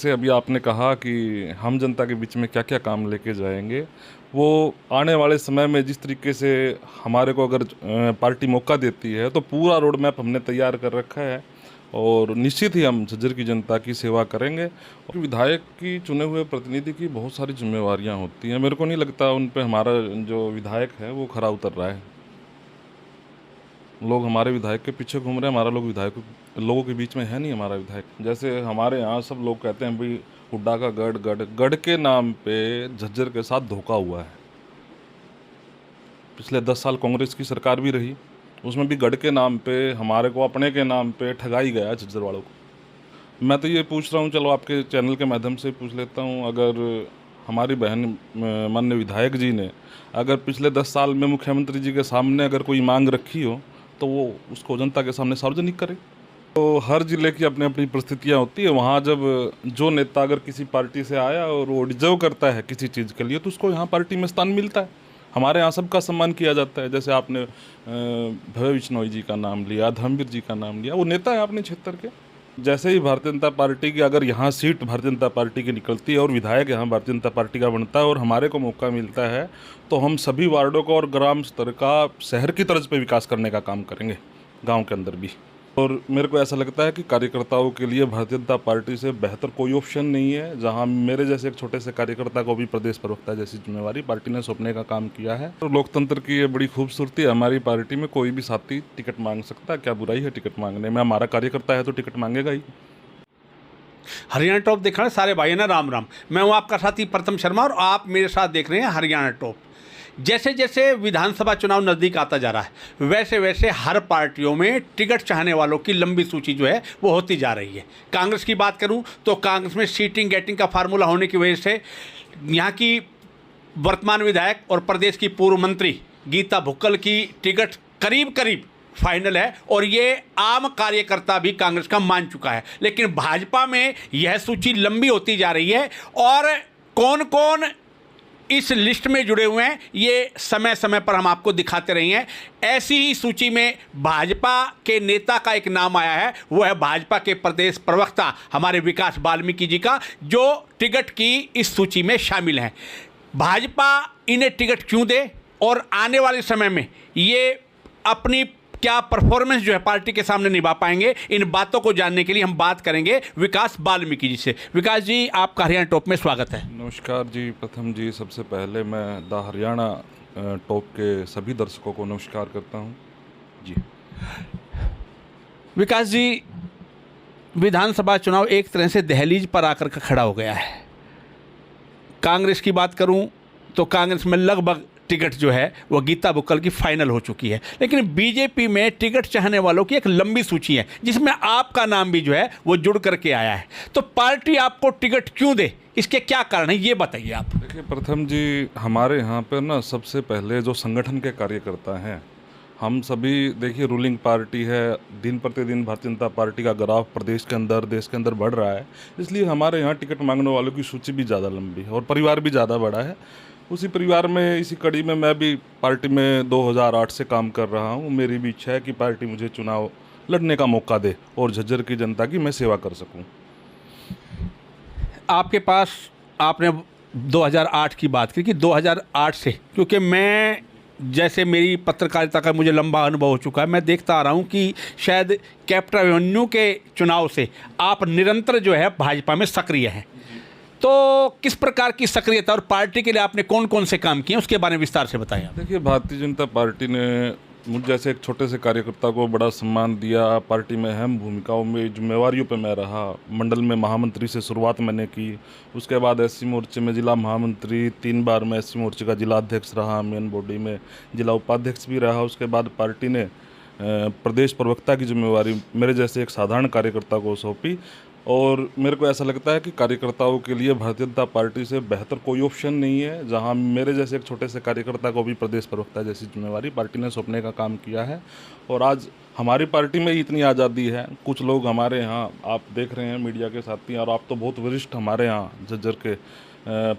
जैसे अभी आपने कहा कि हम जनता के बीच में क्या क्या काम लेके जाएंगे, वो आने वाले समय में जिस तरीके से हमारे को अगर पार्टी मौका देती है तो पूरा रोड मैप हमने तैयार कर रखा है और निश्चित ही हम झज्जर की जनता की सेवा करेंगे। और विधायक की चुने हुए प्रतिनिधि की बहुत सारी जिम्मेवारियां होती हैं, मेरे को नहीं लगता उन पे हमारा जो विधायक है वो खरा उतर रहा है। लोग हमारे विधायक के पीछे घूम रहे हैं, हमारा लोग विधायक लोगों के बीच में है नहीं हमारा विधायक। जैसे हमारे यहाँ सब लोग कहते हैं भाई हुड्डा का गढ़ गढ़ गढ़ के नाम पे झज्जर के साथ धोखा हुआ है। पिछले 10 साल कांग्रेस की सरकार भी रही, उसमें भी गढ़ के नाम पे हमारे को अपने के नाम पे ठगाई गया झज्जर वालों को। मैं तो ये पूछ रहा हूँ, चलो आपके चैनल के माध्यम से पूछ लेता हूँ, अगर हमारी बहन माननीय विधायक जी ने अगर पिछले 10 साल में मुख्यमंत्री जी के सामने अगर कोई मांग रखी हो तो वो उसको जनता के सामने सार्वजनिक करे। तो हर जिले की अपनी अपनी परिस्थितियाँ होती है। वहाँ जब जो नेता अगर किसी पार्टी से आया और वो डिजर्व करता है किसी चीज़ के लिए तो उसको यहाँ पार्टी में स्थान मिलता है। हमारे यहाँ सबका सम्मान किया जाता है। जैसे आपने भव्य बिश्नोई जी का नाम लिया, धर्मवीर जी का नाम लिया, वो नेता है अपने क्षेत्र के। जैसे ही भारतीय जनता पार्टी की अगर यहाँ सीट भारतीय जनता पार्टी की निकलती है और विधायक यहाँ भारतीय जनता पार्टी का बनता है और हमारे को मौका मिलता है तो हम सभी वार्डों का और ग्राम स्तर का शहर की तर्ज पे विकास करने का काम करेंगे, गांव के अंदर भी। और मेरे को ऐसा लगता है कि कार्यकर्ताओं के लिए भारतीय जनता पार्टी से बेहतर कोई ऑप्शन नहीं है। जहां मेरे जैसे एक छोटे से कार्यकर्ता को भी प्रदेश प्रवक्ता जैसी जिम्मेवारी पार्टी ने सौंपने का काम किया है। तो लोकतंत्र की ये बड़ी खूबसूरती है, हमारी पार्टी में कोई भी साथी टिकट मांग सकता है। क्या बुराई है टिकट मांगने में? हमारा कार्यकर्ता है तो टिकट मांगेगा ही। हरियाणा टॉप देख रहे हैं सारे भाई ना, राम राम। मैं हूं आपका साथी प्रथम शर्मा और आप मेरे साथ देख रहे हैं हरियाणा टॉप। जैसे जैसे विधानसभा चुनाव नज़दीक आता जा रहा है वैसे वैसे हर पार्टियों में टिकट चाहने वालों की लंबी सूची जो है वो होती जा रही है। कांग्रेस की बात करूं तो कांग्रेस में सीटिंग गेटिंग का फार्मूला होने की वजह से यहाँ की वर्तमान विधायक और प्रदेश की पूर्व मंत्री गीता भुक्कल की टिकट करीब करीब फाइनल है और ये आम कार्यकर्ता भी कांग्रेस का मान चुका है। लेकिन भाजपा में यह सूची लंबी होती जा रही है और कौन कौन इस लिस्ट में जुड़े हुए हैं ये समय समय पर हम आपको दिखाते रहे हैं। ऐसी ही सूची में भाजपा के नेता का एक नाम आया है, वो है भाजपा के प्रदेश प्रवक्ता हमारे विकास वाल्मीकि जी का, जो टिकट की इस सूची में शामिल हैं। भाजपा इन्हें टिकट क्यों दे और आने वाले समय में ये अपनी क्या परफॉर्मेंस जो है पार्टी के सामने निभा पाएंगे, इन बातों को जानने के लिए हम बात करेंगे विकास वाल्मीकि जी से। विकास जी, आपका हरियाणा टॉप में स्वागत है। नमस्कार जी। प्रथम जी, सबसे पहले मैं द हरियाणा टॉप के सभी दर्शकों को नमस्कार करता हूं जी। विकास जी, विधानसभा चुनाव एक तरह से दहलीज पर आकर के खड़ा हो गया है। कांग्रेस की बात करूं तो कांग्रेस में लगभग टिकट जो है वो गीता भुक्कल की फाइनल हो चुकी है, लेकिन बीजेपी में टिकट चाहने वालों की एक लंबी सूची है जिसमें आपका नाम भी जो है वो जुड़ करके आया है। तो पार्टी आपको टिकट क्यों दे, इसके क्या कारण है ये बताइए आप। देखिए प्रथम जी, हमारे यहाँ पर ना सबसे पहले जो संगठन के कार्यकर्ता हैं, हम सभी देखिए रूलिंग पार्टी है, दिन प्रतिदिन भारतीय जनता पार्टी का ग्राफ प्रदेश के अंदर देश के अंदर बढ़ रहा है, इसलिए हमारे यहाँ टिकट मांगने वालों की सूची भी ज़्यादा लंबी है और परिवार भी ज़्यादा बड़ा है। उसी परिवार में इसी कड़ी में मैं भी पार्टी में 2008 से काम कर रहा हूँ। मेरी भी इच्छा है कि पार्टी मुझे चुनाव लड़ने का मौका दे और झज्जर की जनता की मैं सेवा कर सकूँ। आपके पास आपने 2008 की बात की कि 2008 से, क्योंकि मैं जैसे मेरी पत्रकारिता का मुझे लंबा अनुभव हो चुका है, मैं देखता आ रहा हूँ कि शायद कैप्टन अभिमन्यु के चुनाव से आप निरंतर जो है भाजपा में सक्रिय हैं। तो किस प्रकार की सक्रियता और पार्टी के लिए आपने कौन कौन से काम किए उसके बारे में विस्तार से बताएं। देखिए, भारतीय जनता पार्टी ने मुझ जैसे एक छोटे से कार्यकर्ता को बड़ा सम्मान दिया। पार्टी में अहम भूमिकाओं में जिम्मेवारियों पे मैं रहा। मंडल में महामंत्री से शुरुआत मैंने की, उसके बाद एससी मोर्चे में जिला महामंत्री, 3 बार मैं एससी मोर्चे का जिला अध्यक्ष रहा, मेन बॉडी में जिला उपाध्यक्ष भी रहा। उसके बाद पार्टी ने प्रदेश प्रवक्ता की जिम्मेवारी मेरे जैसे एक साधारण कार्यकर्ता को सौंपी और मेरे को ऐसा लगता है कि कार्यकर्ताओं के लिए भारतीय जनता पार्टी से बेहतर कोई ऑप्शन नहीं है। जहां मेरे जैसे एक छोटे से कार्यकर्ता को भी प्रदेश प्रवक्ता जैसी जिम्मेवारी पार्टी ने सौंपने का काम किया है और आज हमारी पार्टी में इतनी आज़ादी है। कुछ लोग हमारे यहाँ आप देख रहे हैं मीडिया के साथी, और आप तो बहुत वरिष्ठ हमारे यहाँ झज्जर के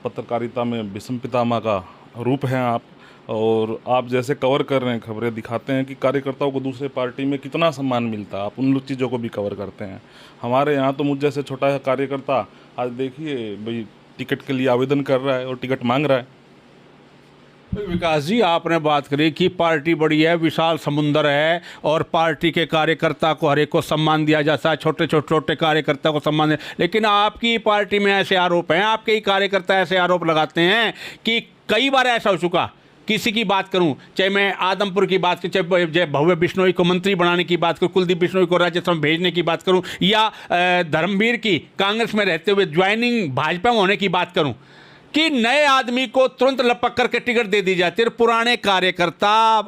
पत्रकारिता में विषम पितामह का रूप हैं आप। और आप जैसे कवर कर रहे हैं, खबरें दिखाते हैं कि कार्यकर्ताओं को दूसरे पार्टी में कितना सम्मान मिलता है, आप उन लोग चीज़ों को भी कवर करते हैं। हमारे यहाँ तो मुझ जैसे छोटा सा कार्यकर्ता आज देखिए भाई टिकट के लिए आवेदन कर रहा है और टिकट मांग रहा है। विकास जी, आपने बात करी कि पार्टी बड़ी है, विशाल समुंदर है और पार्टी के कार्यकर्ता को हर एक को सम्मान दिया जाता है, छोटे कार्यकर्ता को सम्मान दिया, लेकिन आपकी पार्टी में ऐसे आरोप हैं, आपके ही कार्यकर्ता ऐसे आरोप लगाते हैं कि कई बार ऐसा हो चुका, किसी की बात करूं, चाहे मैं आदमपुर की बात करूं, चाहे भव्य बिश्नोई को मंत्री बनाने की बात करूं, कुलदीप बिश्नोई को राज्यसभा भेजने की बात करूं, या धर्मवीर की कांग्रेस में रहते हुए ज्वाइनिंग भाजपा में होने की बात करूं, कि नए आदमी को तुरंत लपक करके टिकट दे दी जाती है और पुराने कार्यकर्ता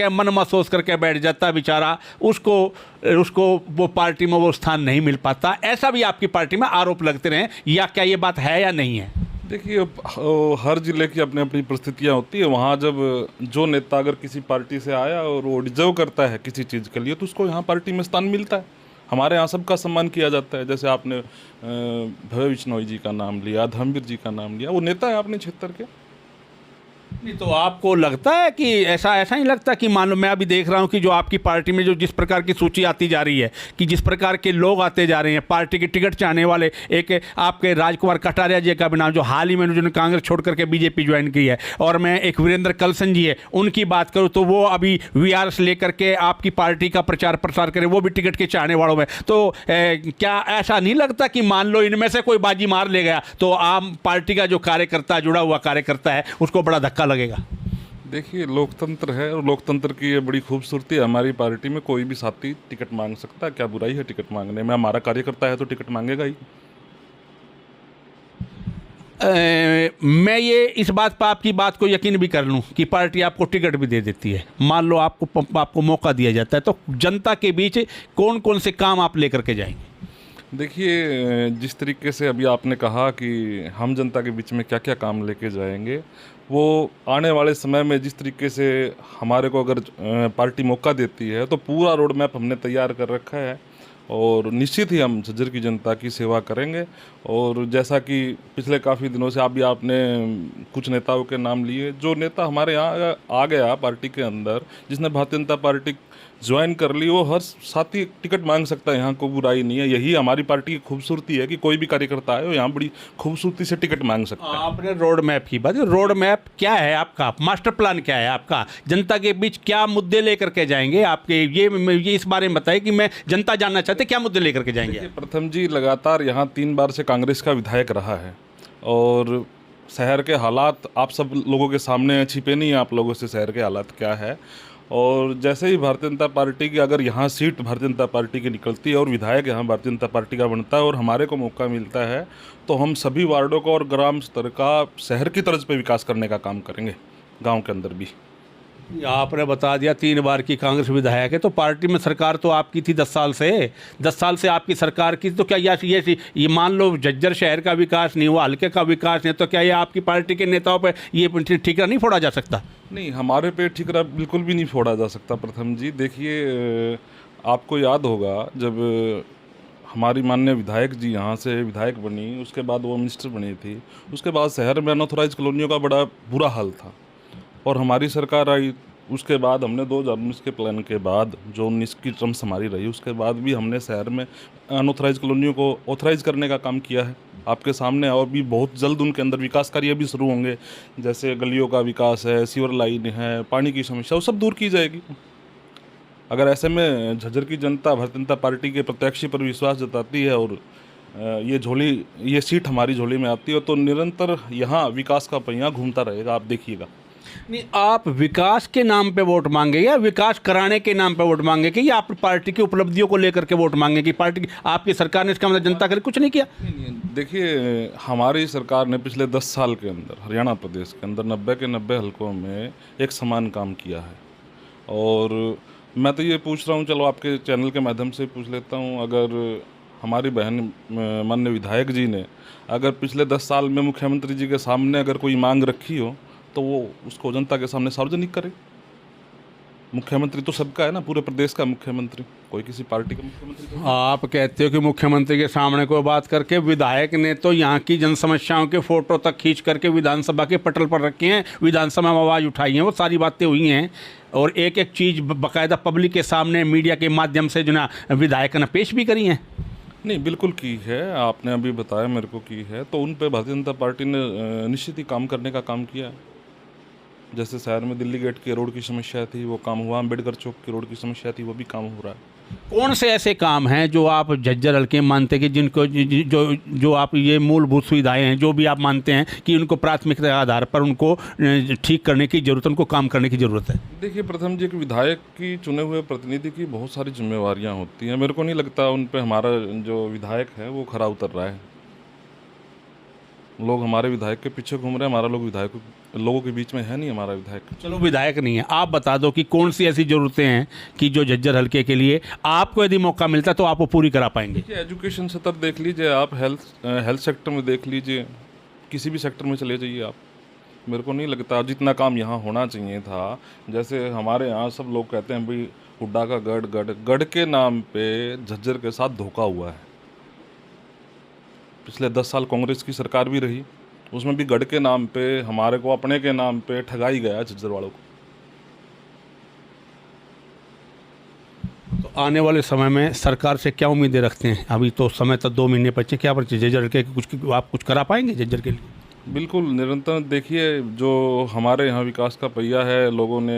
मन महसूस करके बैठ जाता बेचारा, उसको वो पार्टी में वो स्थान नहीं मिल पाता। ऐसा भी आपकी पार्टी में आरोप लगते रहे, या क्या ये बात है या नहीं है? देखिए, हर जिले की अपनी अपनी परिस्थितियाँ होती है। वहाँ जब जो नेता अगर किसी पार्टी से आया और वो डिजर्व करता है किसी चीज़ के लिए, तो उसको यहाँ पार्टी में स्थान मिलता है। हमारे यहाँ सबका सम्मान किया जाता है। जैसे आपने भव्य बिश्नोई जी का नाम लिया, धर्मवीर जी का नाम लिया, वो नेता है अपने क्षेत्र के। नहीं तो आपको लगता है कि ऐसा नहीं लगता कि मान लो, मैं अभी देख रहा हूं कि जो आपकी पार्टी में जो जिस प्रकार की सूची आती जा रही है, कि जिस प्रकार के लोग आते जा रहे हैं पार्टी के टिकट चाहने वाले, एक आपके राजकुमार कटारिया जी का भी नाम, जो हाल ही में जिन्होंने कांग्रेस छोड़ करके बीजेपी ज्वाइन की है, और मैं एक वीरेंद्र कलसन जी है उनकी बात करूँ तो वो अभी वीआरएस लेकर के आपकी पार्टी का प्रचार प्रसार करें, वो भी टिकट के चाहने वालों में। तो क्या ऐसा नहीं लगता कि मान लो इनमें से कोई बाजी मार ले गया तो आम पार्टी का जो कार्यकर्ता, जुड़ा हुआ कार्यकर्ता है, उसको बड़ा धक्का लगेगा? देखिए, लोकतंत्र है और लोकतंत्र की ये बड़ी खूबसूरती है। हमारी पार्टी में कोई भी साथी टिकट मांग सकता है, क्या बुराई है टिकट मांगने में? हमारा कार्यकर्ता है तो टिकट मांगेगा ही। मैं ये इस बात पर आपकी बात को यकीन भी कर लूं कि पार्टी आपको टिकट भी दे देती है, मान लो आपको मौका दिया जाता है, तो जनता के बीच कौन कौन से काम आप लेकर के जाएंगे? देखिए, जिस तरीके से अभी आपने कहा कि हम जनता के बीच में क्या क्या काम लेके जाएंगे, वो आने वाले समय में जिस तरीके से हमारे को अगर पार्टी मौका देती है तो पूरा रोड मैप हमने तैयार कर रखा है और निश्चित ही हम झज्जर की जनता की सेवा करेंगे। और जैसा कि पिछले काफ़ी दिनों से आपने कुछ नेताओं के नाम लिए, जो नेता हमारे यहाँ आ गया पार्टी के अंदर, जिसने भारतीय जनता पार्टी ज्वाइन कर ली, वो हर साथी टिकट मांग सकता है, यहाँ कोई बुराई नहीं है। यही हमारी पार्टी की खूबसूरती है कि कोई भी कार्यकर्ता आए वो यहाँ बड़ी खूबसूरती से टिकट मांग सकता है। आपने रोड मैप की बात, रोड मैप क्या है आपका, मास्टर प्लान क्या है आपका, जनता के बीच क्या मुद्दे लेकर के जाएंगे आपके, ये इस बारे में बताइए कि मैं जनता जानना चाहते क्या मुद्दे लेकर के जाएंगे? प्रथम जी लगातार यहाँ 3 बार से कांग्रेस का विधायक रहा है और शहर के हालात आप सब लोगों के सामने छिपे नहीं हैं आप लोगों से, शहर के हालात क्या है। और जैसे ही भारतीय जनता पार्टी की अगर यहाँ सीट भारतीय जनता पार्टी की निकलती है और विधायक यहाँ भारतीय जनता पार्टी का बनता है और हमारे को मौका मिलता है, तो हम सभी वार्डों को और ग्राम स्तर का शहर की तर्ज पे विकास करने का काम करेंगे, गांव के अंदर भी। आपने बता दिया 3 बार की कांग्रेस विधायक है, तो पार्टी में सरकार तो आपकी थी 10 साल से आपकी सरकार की, तो क्या ये मान लो झज्जर शहर का विकास नहीं हुआ, हल्के का विकास नहीं, तो क्या ये आपकी पार्टी के नेताओं पर ये ठीकरा नहीं फोड़ा जा सकता? नहीं, हमारे पे ठीकरा बिल्कुल भी नहीं फोड़ा जा सकता। प्रथम जी देखिए, आपको याद होगा जब हमारी माननीय विधायक जी यहाँ से विधायक बनी, उसके बाद वो मिनिस्टर बनी थी, उसके बाद शहर में अनऑथराइज कॉलोनियों का बड़ा बुरा हाल था और हमारी सरकार आई। उसके बाद हमने 2019 के प्लान के बाद जो 19 की टर्म्स हमारी रही, उसके बाद भी हमने शहर में अनऑथराइज कॉलोनियों को ऑथराइज करने का काम किया है आपके सामने, और भी बहुत जल्द उनके अंदर विकास कार्य भी शुरू होंगे। जैसे गलियों का विकास है, सीवर लाइन है, पानी की समस्या, वो सब दूर की जाएगी। अगर ऐसे में झज्जर की जनता भारतीय जनता पार्टी के प्रत्याशी पर विश्वास जताती है और ये सीट हमारी झोली में आती है, तो निरंतर यहाँ विकास का पहिया घूमता रहेगा, आप देखिएगा। नहीं, आप विकास के नाम पे वोट मांगे या विकास कराने के नाम पे वोट मांगे, कि या आप पार्टी की उपलब्धियों को लेकर के वोट मांगे कि पार्टी आपकी सरकार ने इसका मतलब जनता के लिए कुछ नहीं किया? देखिए, हमारी सरकार ने पिछले 10 साल के अंदर हरियाणा प्रदेश के अंदर 90 के 90 हलकों में एक समान काम किया है। और मैं तो ये पूछ रहा हूँ, चलो आपके चैनल के माध्यम से पूछ लेता हूँ, अगर हमारी बहन माननीय विधायक जी ने अगर पिछले 10 साल में मुख्यमंत्री जी के सामने अगर कोई मांग रखी हो, तो वो उसको जनता के सामने सार्वजनिक करे। मुख्यमंत्री तो सबका है ना, पूरे प्रदेश का मुख्यमंत्री, कोई किसी पार्टी का मुख्यमंत्री तो नहीं। आप कहते हो कि मुख्यमंत्री के सामने कोई बात करके, विधायक ने तो यहाँ की जन समस्याओं के फोटो तक खींच करके विधानसभा के पटल पर रखे हैं, विधानसभा में आवाज़ उठाई है, वो सारी बातें हुई हैं और एक एक चीज़ बाकायदा पब्लिक के सामने मीडिया के माध्यम से जो ना विधायक ने पेश भी करी हैं। नहीं, बिल्कुल की है, आपने अभी बताया मेरे को की है, तो उन पे भारतीय जनता पार्टी ने निश्चित ही काम करने का काम किया है। जैसे शहर में दिल्ली गेट के रोड की समस्या थी, वो काम हुआ। अम्बेडकर चौक की रोड की समस्या थी, वो भी काम हो रहा है। कौन से ऐसे काम हैं जो आप झज्जर हल्के में मानते हैं कि जिनको जो आप ये मूलभूत सुविधाएं हैं जो भी आप मानते हैं कि उनको प्राथमिकता के आधार पर उनको ठीक करने की ज़रूरत है, उनको काम करने की ज़रूरत है? देखिए, प्रथम जी, एक विधायक की, चुने हुए प्रतिनिधि की बहुत सारी जिम्मेवारियां होती हैं। मेरे को नहीं लगता उन पे हमारा जो विधायक है वो खरा उतर रहा है। लोग हमारे विधायक के पीछे घूम रहे हैं, हमारा लोगों के बीच में है नहीं हमारा विधायक। चलो, विधायक नहीं है, आप बता दो कि कौन सी ऐसी ज़रूरतें हैं कि जो झज्जर हल्के के लिए आपको यदि मौका मिलता तो आप वो पूरी करा पाएंगे? एजुकेशन सेक्टर देख लीजिए आप, हेल्थ सेक्टर में देख लीजिए, किसी भी सेक्टर में चले जाइए आप। मेरे को नहीं लगता जितना काम यहाँ होना चाहिए था। जैसे हमारे यहाँ सब लोग कहते हैं भाई हुड्डा का गढ़ के नाम पे झज्जर के साथ धोखा हुआ है। पिछले 10 साल कांग्रेस की सरकार भी रही, उसमें भी गढ़ के नाम पे, हमारे को अपने के नाम पे ठगाई गया झज्जर वालों को। तो आने वाले समय में सरकार से क्या उम्मीदें रखते हैं? अभी तो समय तक 2 महीने बचे, क्या पर झज्जर के आप कुछ करा पाएंगे झज्जर के लिए? बिल्कुल, निरंतर देखिए, जो हमारे यहाँ विकास का पहिया है, लोगों ने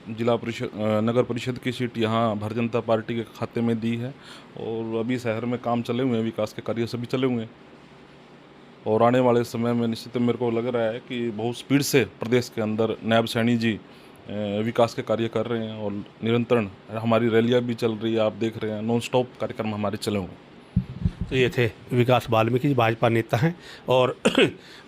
जिला परिषद, नगर परिषद की सीट यहाँ भारतीय जनता पार्टी के खाते में दी है और अभी शहर में काम चले हुए हैं, विकास के कार्य सभी चले हुए हैं और आने वाले समय में निश्चित मेरे को लग रहा है कि बहुत स्पीड से प्रदेश के अंदर नायब सैनी जी विकास के कार्य कर रहे हैं और निरंतर हमारी रैलियाँ भी चल रही है, आप देख रहे हैं, नॉन स्टॉप कार्यक्रम हमारे चले हुए हैं। तो ये थे विकास वाल्मीकि, भाजपा नेता हैं और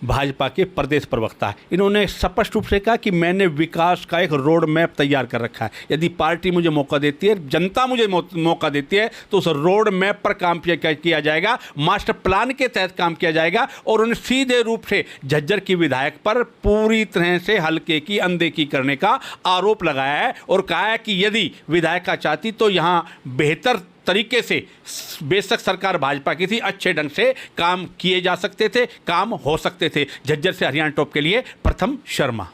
भाजपा के प्रदेश प्रवक्ता हैं। इन्होंने स्पष्ट रूप से कहा कि मैंने विकास का एक रोड मैप तैयार कर रखा है। यदि पार्टी मुझे मौका देती है, जनता मुझे मौका देती है, तो उस रोड मैप पर काम किया जाएगा, मास्टर प्लान के तहत काम किया जाएगा। और उन्होंने सीधे रूप से झज्जर की विधायक पर पूरी तरह से हल्के की अनदेखी करने का आरोप लगाया है और कहा है कि यदि विधायिका चाहती तो यहाँ बेहतर तरीके से, बेशक सरकार भाजपा की थी, अच्छे ढंग से काम किए जा सकते थे, काम हो सकते थे। झज्जर से हरियाणा टॉप के लिए प्रथम शर्मा।